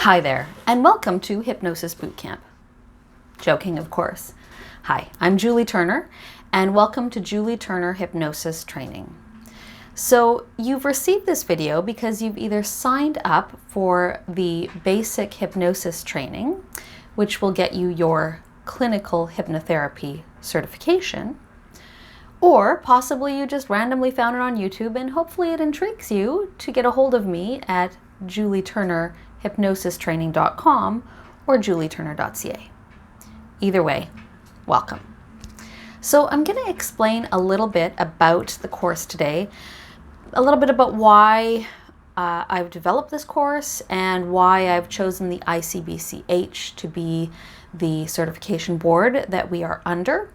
Hi there, and welcome to Hypnosis Bootcamp. Joking, of course. Hi, I'm Julie Turner, and welcome to Julie Turner Hypnosis Training. So you've received this video because you've either signed up for the basic hypnosis training, which will get you your clinical hypnotherapy certification, or possibly you just randomly found it on YouTube and hopefully it intrigues you to get a hold of me at julieturnerhypnosistraining.com or julieturner.ca. Either way, welcome. So I'm going to explain a little bit about the course today, a little bit about why I've developed this course and why I've chosen the ICBCH to be the certification board that we are under,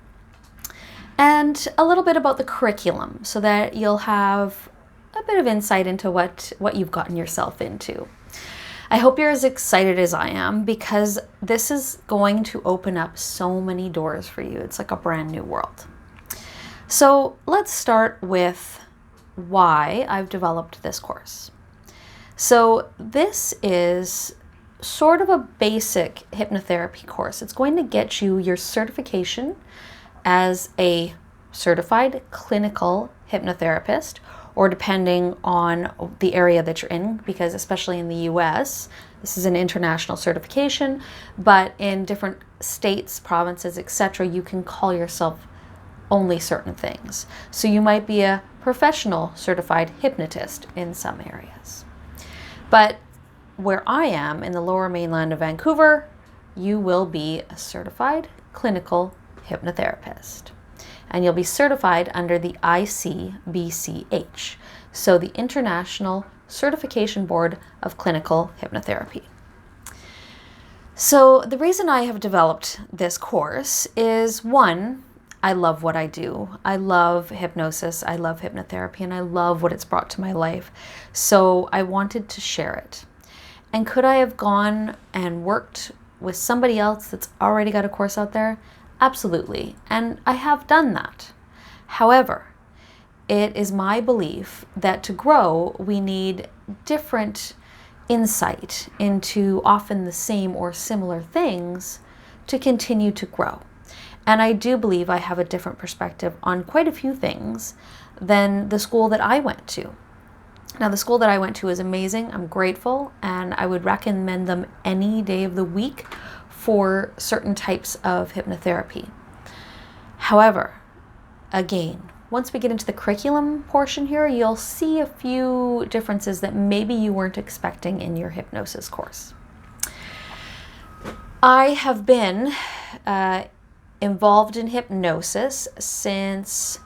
and a little bit about the curriculum so that you'll have a bit of insight into what you've gotten yourself into. I hope you're as excited as I am because this is going to open up so many doors for you. It's like a brand new world. So let's start with why I've developed this course. So this is sort of a basic hypnotherapy course. It's going to get you your certification as a certified clinical hypnotherapist, or depending on the area that you're in, because especially in the US, this is an international certification, but in different states, provinces, etc., you can call yourself only certain things. So you might be a professional certified hypnotist in some areas. But where I am in the lower mainland of Vancouver, you will be a certified clinical hypnotherapist. And you'll be certified under the ICBCH, so the International Certification Board of Clinical Hypnotherapy. So the reason I have developed this course is, one, I love what I do. I love hypnosis, I love hypnotherapy, and I love what it's brought to my life. So I wanted to share it. And could I have gone and worked with somebody else that's already got a course out there? Absolutely, and I have done that. However, it is my belief that to grow, we need different insight into often the same or similar things to continue to grow. And I do believe I have a different perspective on quite a few things than the school that I went to. Now, the school that I went to is amazing. I'm grateful, and I would recommend them any day of the week for certain types of hypnotherapy. However, again, once we get into the curriculum portion here, you'll see a few differences that maybe you weren't expecting in your hypnosis course. I have been involved in hypnosis since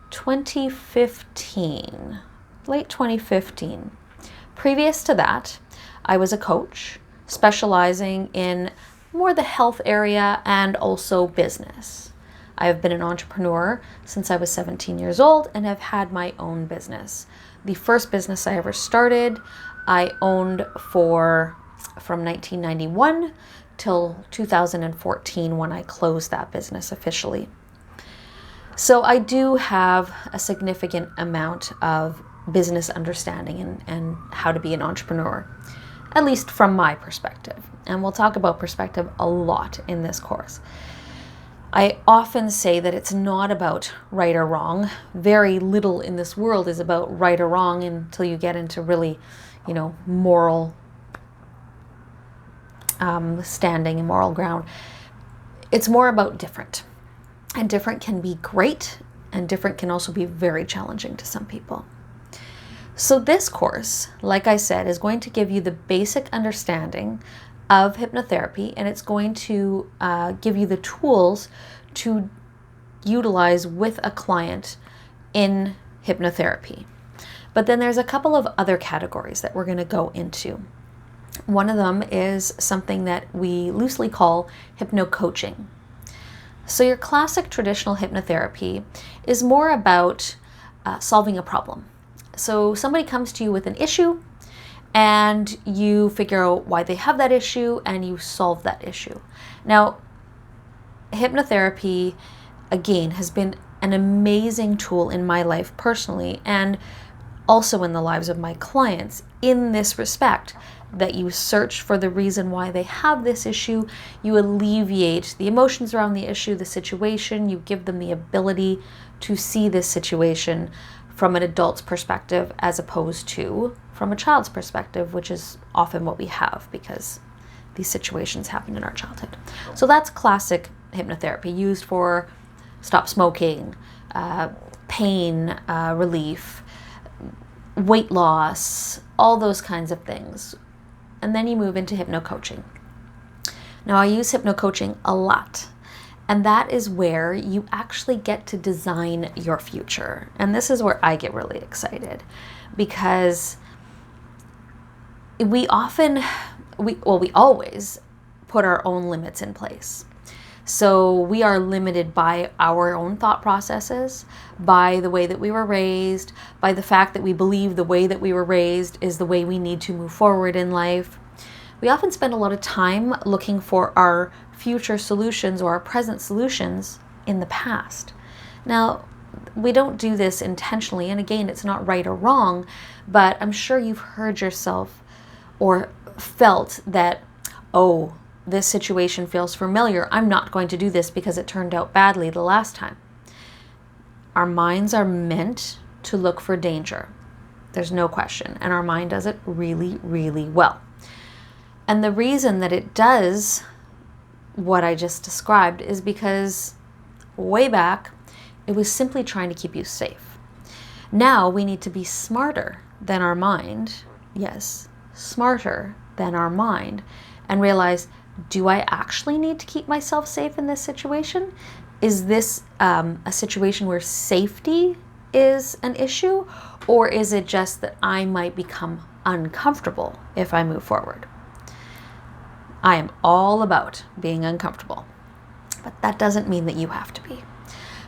2015, late 2015. Previous to that, I was a coach specializing in more the health area and also business. I have been an entrepreneur since I was 17 years old and have had my own business. The first business I ever started, I owned from 1991 till 2014 when I closed that business officially. So I do have a significant amount of business understanding and how to be an entrepreneur, at least from my perspective. And we'll talk about perspective a lot in this course. I often say that it's not about right or wrong. Very little in this world is about right or wrong until you get into really, moral standing and moral ground. It's more about different. And different can be great, and different can also be very challenging to some people. So this course, like I said, is going to give you the basic understanding of hypnotherapy, and it's going to give you the tools to utilize with a client in hypnotherapy. But then there's a couple of other categories that we're going to go into. One of them is something that we loosely call hypno-coaching. So your classic traditional hypnotherapy is more about solving a problem. So somebody comes to you with an issue, and you figure out why they have that issue and you solve that issue. Now, hypnotherapy, again, has been an amazing tool in my life personally and also in the lives of my clients in this respect, that you search for the reason why they have this issue. You alleviate the emotions around the issue, the situation. You give them the ability to see this situation from an adult's perspective as opposed to from a child's perspective, which is often what we have because these situations happened in our childhood. So that's classic hypnotherapy, used for stop smoking, pain relief, weight loss, all those kinds of things. And then you move into hypno-coaching. Now, I use hypno-coaching a lot, and that is where you actually get to design your future. And this is where I get really excited, because we always put our own limits in place. So we are limited by our own thought processes, by the way that we were raised, by the fact that we believe the way that we were raised is the way we need to move forward in life. We often spend a lot of time looking for our future solutions or our present solutions in the past. Now, we don't do this intentionally, and again, it's not right or wrong, but I'm sure you've heard yourself or felt that, oh, this situation feels familiar. I'm not going to do this because it turned out badly the last time. Our minds are meant to look for danger. There's no question. And our mind does it really, really well. And the reason that it does what I just described is because way back, it was simply trying to keep you safe. Now we need to be smarter than our mind. Yes, smarter than our mind, and realize, do I actually need to keep myself safe in this situation? Is this a situation where safety is an issue, or is it just that I might become uncomfortable if I move forward? I am all about being uncomfortable, but that doesn't mean that you have to be.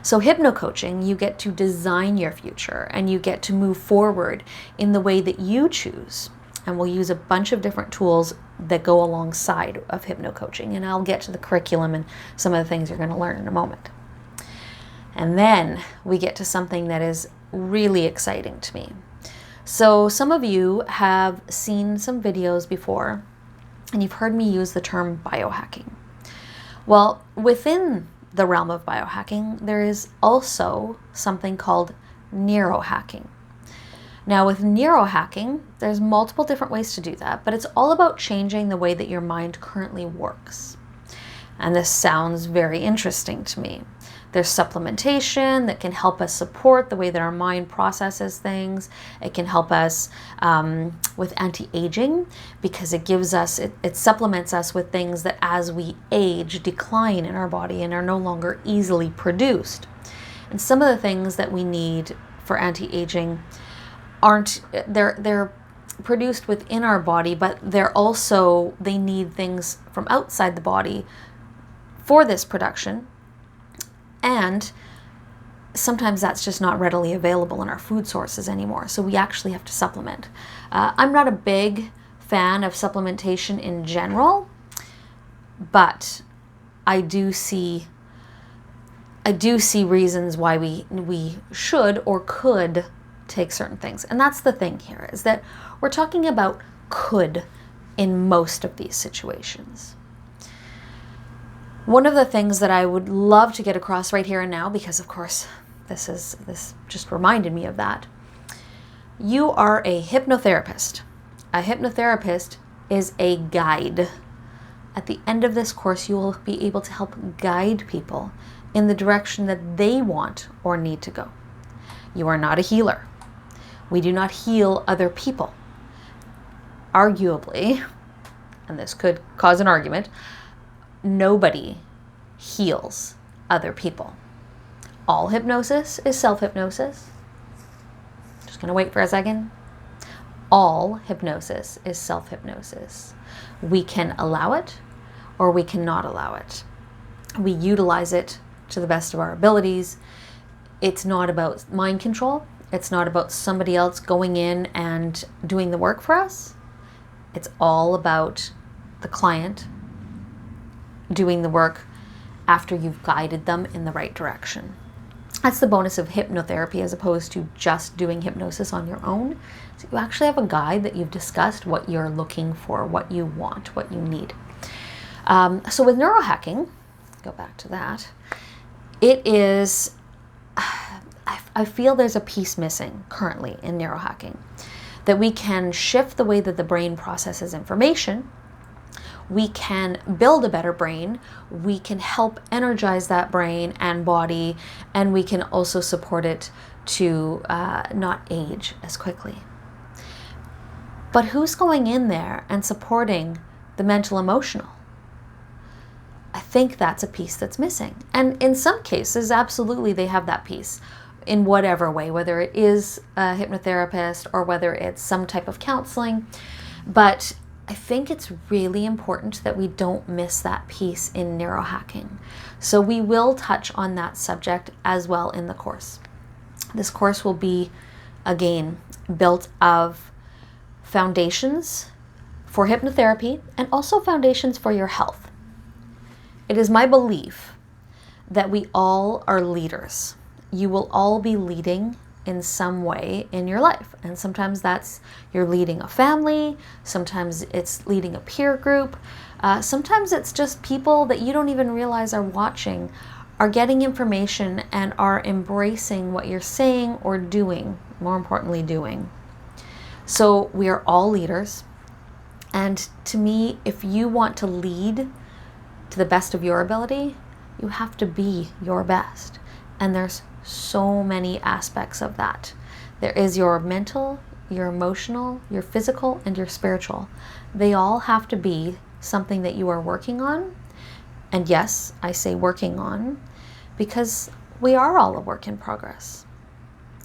So hypno-coaching, you get to design your future, and you get to move forward in the way that you choose. And we'll use a bunch of different tools that go alongside of hypno-coaching. And I'll get to the curriculum and some of the things you're going to learn in a moment. And then we get to something that is really exciting to me. So some of you have seen some videos before, and you've heard me use the term biohacking. Well, within the realm of biohacking, there is also something called neurohacking. Now, with neurohacking, there's multiple different ways to do that, but it's all about changing the way that your mind currently works. And this sounds very interesting to me. There's supplementation that can help us support the way that our mind processes things. It can help us with anti-aging, because it gives us, it supplements us with things that as we age decline in our body and are no longer easily produced. And some of the things that we need for anti-aging they're produced within our body, but they need things from outside the body for this production. And sometimes that's just not readily available in our food sources anymore. So we actually have to supplement. I'm not a big fan of supplementation in general, but I do see reasons why we should or could take certain things. And that's the thing here, is that we're talking about could in most of these situations. One of the things that I would love to get across right here and now, because of course this just reminded me of that. You are a hypnotherapist. A hypnotherapist is a guide. At the end of this course, you will be able to help guide people in the direction that they want or need to go. You are not a healer. We do not heal other people. Arguably, and this could cause an argument, nobody heals other people. All hypnosis is self-hypnosis. Just going to wait for a second. All hypnosis is self-hypnosis. We can allow it or we cannot allow it. We utilize it to the best of our abilities. It's not about mind control. It's not about somebody else going in and doing the work for us. It's all about the client doing the work after you've guided them in the right direction. That's the bonus of hypnotherapy as opposed to just doing hypnosis on your own. So you actually have a guide that you've discussed what you're looking for, what you want, what you need. So with neurohacking, go back to that, it is, I feel there's a piece missing currently in neurohacking, that we can shift the way that the brain processes information. We can build a better brain, we can help energize that brain and body, and we can also support it to not age as quickly. But who's going in there and supporting the mental emotional? I think that's a piece that's missing. And in some cases, absolutely, they have that piece in whatever way, whether it is a hypnotherapist or whether it's some type of counseling. But I think it's really important that we don't miss that piece in neurohacking. So we will touch on that subject as well in the course. This course will be, again, built of foundations for hypnotherapy and also foundations for your health. It is my belief that we all are leaders. You will all be leading in some way in your life. And sometimes that's you're leading a family, sometimes it's leading a peer group, sometimes it's just people that you don't even realize are watching, are getting information and are embracing what you're saying or doing, more importantly doing. So we are all leaders. And to me, if you want to lead to the best of your ability, you have to be your best. And there's so many aspects of that. There is your mental, your emotional, your physical, and your spiritual. They all have to be something that you are working on. And yes, I say working on because we are all a work in progress.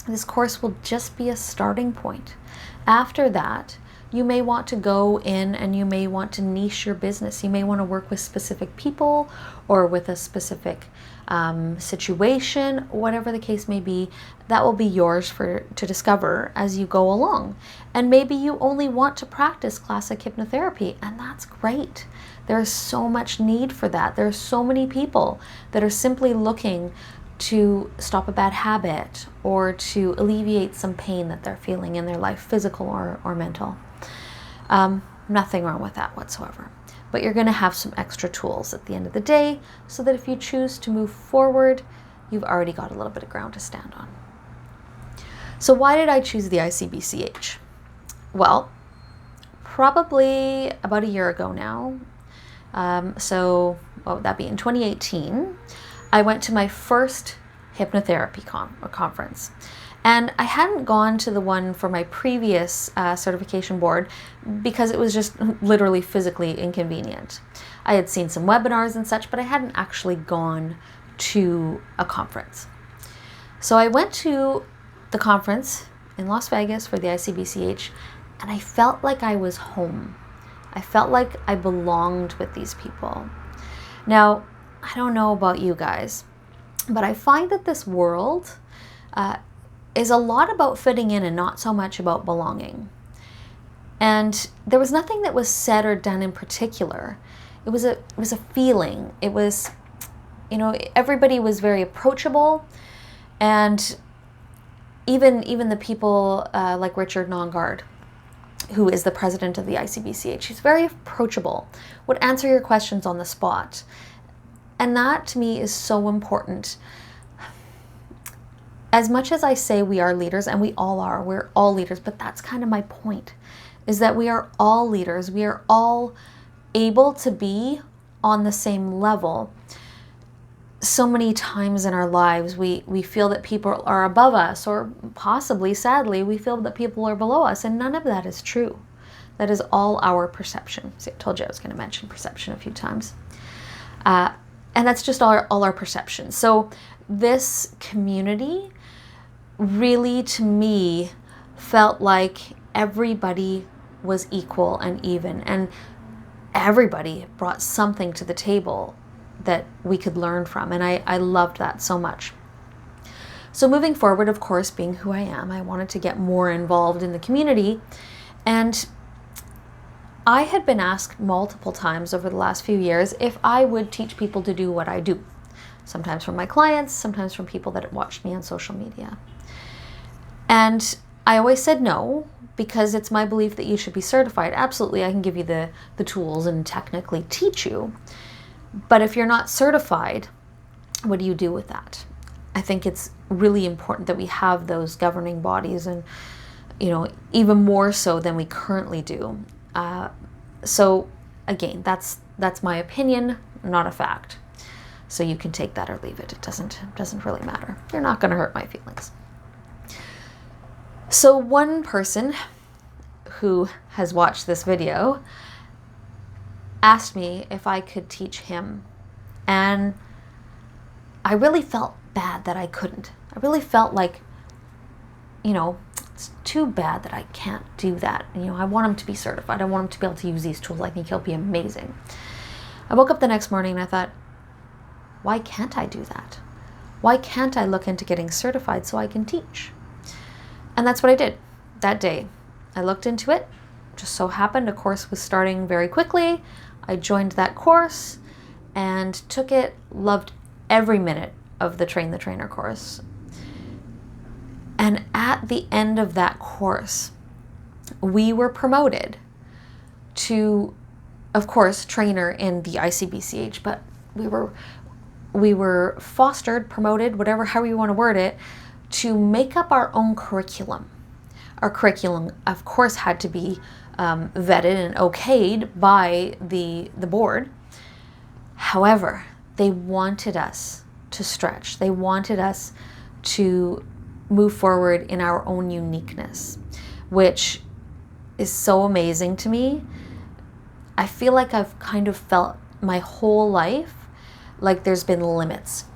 This course will just be a starting point. After that, you may want to go in and you may want to niche your business. You may want to work with specific people or with a specific situation, whatever the case may be. That will be yours to discover as you go along. And maybe you only want to practice classic hypnotherapy, and that's great. There's so much need for that. There's so many people that are simply looking to stop a bad habit or to alleviate some pain that they're feeling in their life, physical or mental. Nothing wrong with that whatsoever. But you're going to have some extra tools at the end of the day so that if you choose to move forward, you've already got a little bit of ground to stand on. So why did I choose the ICBCH? Well, probably about a year ago now. What would that be? In 2018, I went to my first hypnotherapy conference. And I hadn't gone to the one for my previous certification board because it was just literally physically inconvenient. I had seen some webinars and such, but I hadn't actually gone to a conference. So I went to the conference in Las Vegas for the ICBCH, and I felt like I was home. I felt like I belonged with these people. Now, I don't know about you guys, but I find that this world is a lot about fitting in and not so much about belonging. And there was nothing that was said or done in particular. It was a feeling. It was, everybody was very approachable, and even the people like Richard Nongard, who is the president of the ICBCH, he's very approachable, would answer your questions on the spot. And that to me is so important. As much as I say we are leaders, and we all are, we're all leaders, but that's kind of my point, is that we are all leaders. We are all able to be on the same level. So many times in our lives, we feel that people are above us, or possibly, sadly, we feel that people are below us, and none of that is true. That is all our perception. See, I told you I was going to mention perception a few times. And that's just all our perception. So this community really, to me, felt like everybody was equal and even, and everybody brought something to the table that we could learn from, and I loved that so much. So moving forward, of course, being who I am, I wanted to get more involved in the community, and I had been asked multiple times over the last few years if I would teach people to do what I do. sometimes from my clients, sometimes from people that watched me on social media. And I always said no, because it's my belief that you should be certified. Absolutely, I can give you the tools and technically teach you. But if you're not certified, what do you do with that? I think it's really important that we have those governing bodies, and even more so than we currently do. So again, that's my opinion, not a fact. So you can take that or leave it. It doesn't really matter. You're not going to hurt my feelings. So one person who has watched this video asked me if I could teach him. And I really felt bad that I couldn't. I really felt like, it's too bad that I can't do that. I want him to be certified. I want him to be able to use these tools. I think he'll be amazing. I woke up the next morning and I thought, why can't I do that? Why can't I look into getting certified so I can teach? And that's what I did that day. I looked into it. Just so happened a course was starting very quickly. I joined that course and took it, loved every minute of the Train the Trainer course. And at the end of that course, we were promoted to, of course, trainer in the ICBCH, but we were fostered, promoted, however you want to word it, to make up our own curriculum. Our curriculum, of course, had to be vetted and okayed by the board. However, they wanted us to stretch. They wanted us to move forward in our own uniqueness, which is so amazing to me. I feel like I've kind of felt my whole life like there's been limits.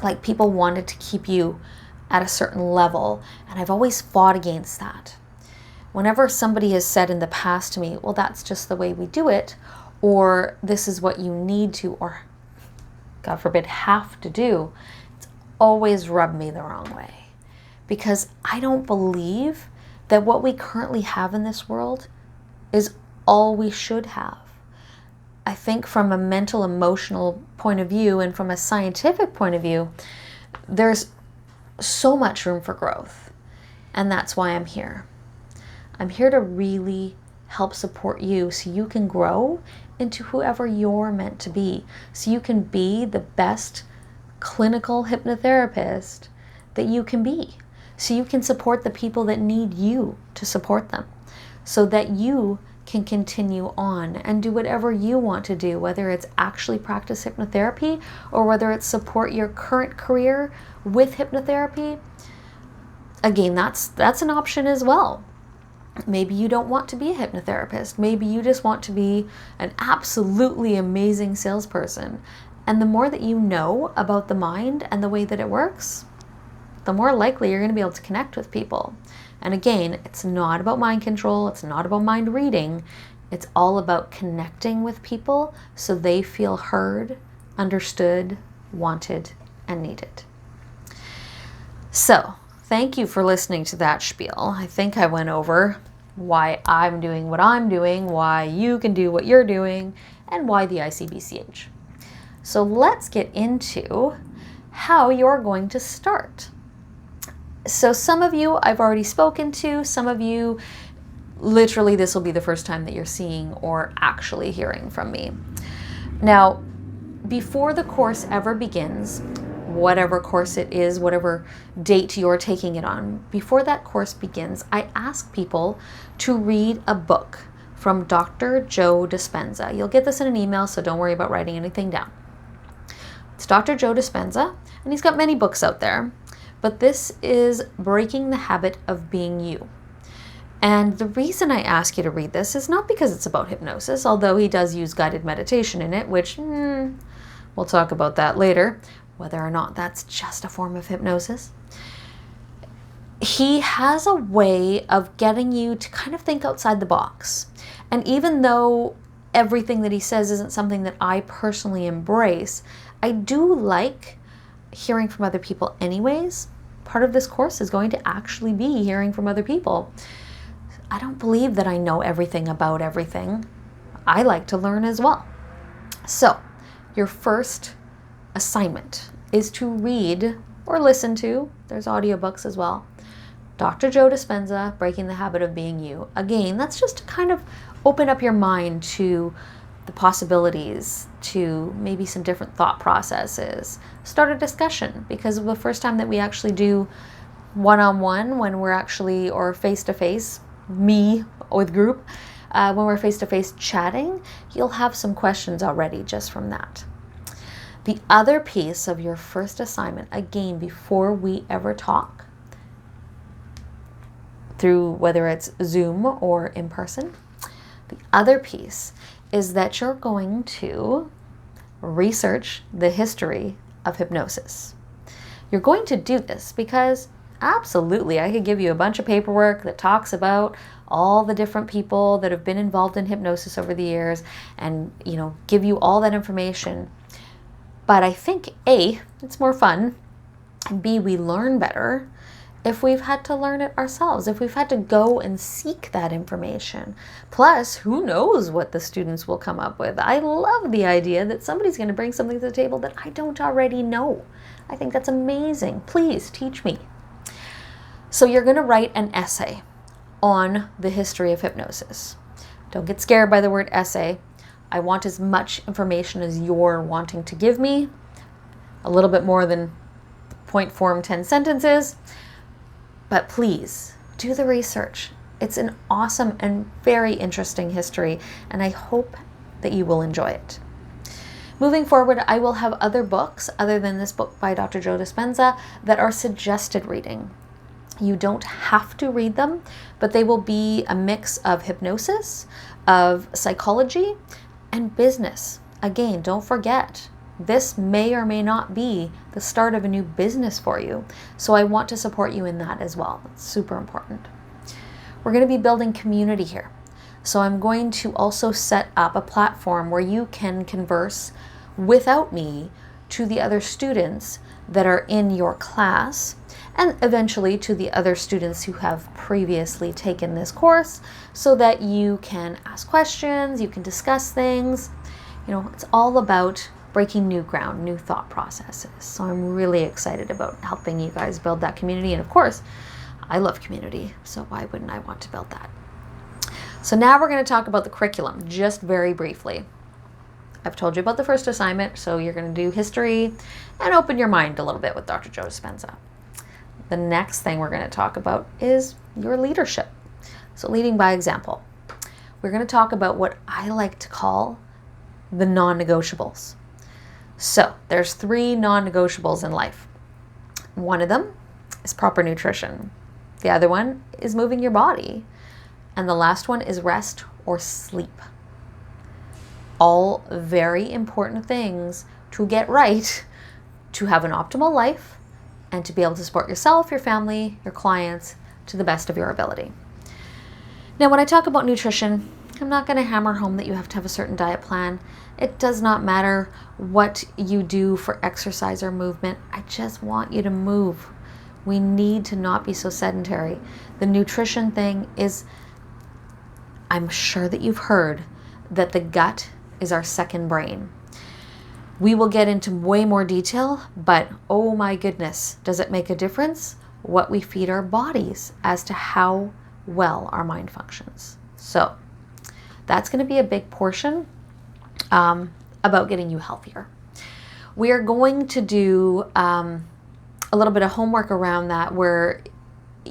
Like people wanted to keep you at a certain level, and I've always fought against that. Whenever somebody has said in the past to me, well, that's just the way we do it, or this is what you need to, or God forbid, have to do, it's always rubbed me the wrong way. Because I don't believe that what we currently have in this world is all we should have. I think from a mental, emotional point of view and from a scientific point of view, there's so much room for growth. And that's why I'm here. I'm here to really help support you so you can grow into whoever you're meant to be. So you can be the best clinical hypnotherapist that you can be. So you can support the people that need you to support them. So that you can continue on and do whatever you want to do, whether it's actually practice hypnotherapy or whether it's support your current career with hypnotherapy. Again, that's an option as well. Maybe you don't want to be a hypnotherapist. Maybe you just want to be an absolutely amazing salesperson. And the more that you know about the mind and the way that it works, the more likely you're going to be able to connect with people. And again, it's not about mind control. It's not about mind reading. It's all about connecting with people so they feel heard, understood, wanted, and needed. So, thank you for listening to that spiel. I think I went over why I'm doing what I'm doing, why you can do what you're doing, and why the ICBCH. So let's get into how you're going to start. So some of you I've already spoken to, some of you, literally this will be the first time that you're seeing or actually hearing from me. Now, before the course ever begins, whatever course it is, whatever date you're taking it on, before that course begins, I ask people to read a book from Dr. Joe Dispenza. You'll get this in an email, so don't worry about writing anything down. It's Dr. Joe Dispenza, and he's got many books out there, but this is Breaking the Habit of Being You. And the reason I ask you to read this is not because it's about hypnosis, although he does use guided meditation in it, which we'll talk about that later, whether or not that's just a form of hypnosis. He has a way of getting you to kind of think outside the box. And even though everything that he says isn't something that I personally embrace, I do like hearing from other people anyways. Part of this course is going to actually be hearing from other people. I don't believe that I know everything about everything. I like to learn as well. So, your first assignment is to read or listen to, there's audiobooks as well, Dr. Joe Dispenza, Breaking the Habit of Being You. Again, that's just to kind of open up your mind to the possibilities, to maybe some different thought processes. Start a discussion, because the first time that we actually do one-on-one, when we're actually, or face-to-face, me with group, when we're face-to-face chatting, you'll have some questions already just from that. The other piece of your first assignment, again, before we ever talk, through whether it's Zoom or in person, the other piece is that you're going to research the history of hypnosis. You're going to do this because absolutely, I could give you a bunch of paperwork that talks about all the different people that have been involved in hypnosis over the years and, give you all that information. But I think A, it's more fun, and B, we learn better if we've had to learn it ourselves, if we've had to go and seek that information. Plus, who knows what the students will come up with. I love the idea that somebody's going to bring something to the table that I don't already know. I think that's amazing. Please teach me. So you're going to write an essay on the history of hypnosis. Don't get scared by the word essay. I want as much information as you're wanting to give me. A little bit more than point form 10 sentences. But please, do the research. It's an awesome and very interesting history, and I hope that you will enjoy it. Moving forward, I will have other books, other than this book by Dr. Joe Dispenza, that are suggested reading. You don't have to read them, but they will be a mix of hypnosis, of psychology, and business. Again, don't forget, this may or may not be the start of a new business for you. So I want to support you in that as well. It's super important. We're going to be building community here. So I'm going to also set up a platform where you can converse without me to the other students that are in your class, and eventually to the other students who have previously taken this course, so that you can ask questions, you can discuss things. It's all about breaking new ground, new thought processes. So I'm really excited about helping you guys build that community. And of course, I love community, so why wouldn't I want to build that? So now we're going to talk about the curriculum, just very briefly. I've told you about the first assignment, so you're going to do history and open your mind a little bit with Dr. Joe Dispenza. The next thing we're going to talk about is your leadership. So leading by example. We're going to talk about what I like to call the non-negotiables. So there's 3 non-negotiables in life. One of them is proper nutrition. The other one is moving your body. And the last one is rest or sleep. All very important things to get right to have an optimal life and to be able to support yourself, your family, your clients to the best of your ability. Now, when I talk about nutrition, I'm not going to hammer home that you have to have a certain diet plan. It does not matter what you do for exercise or movement. I just want you to move. We need to not be so sedentary. The nutrition thing is, I'm sure that you've heard that the gut is our second brain. We will get into way more detail, but oh my goodness, does it make a difference what we feed our bodies as to how well our mind functions? So that's going to be a big portion about getting you healthier. We are going to do a little bit of homework around that, where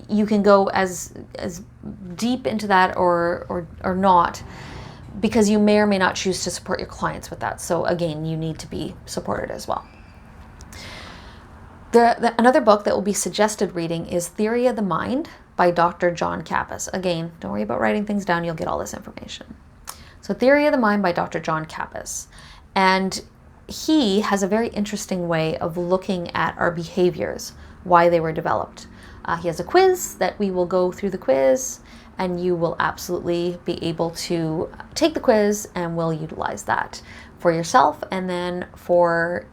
you can go as deep into that or not, because you may or may not choose to support your clients with that. So again, you need to be supported as well. Another book that will be suggested reading is Theory of the Mind by Dr. John Kappas. Again, don't worry about writing things down. You'll get all this information. So Theory of the Mind by Dr. John Kappas. And he has a very interesting way of looking at our behaviors, why they were developed. He has a quiz that we will go through the quiz, and you will absolutely be able to take the quiz, and we'll utilize that for yourself and then for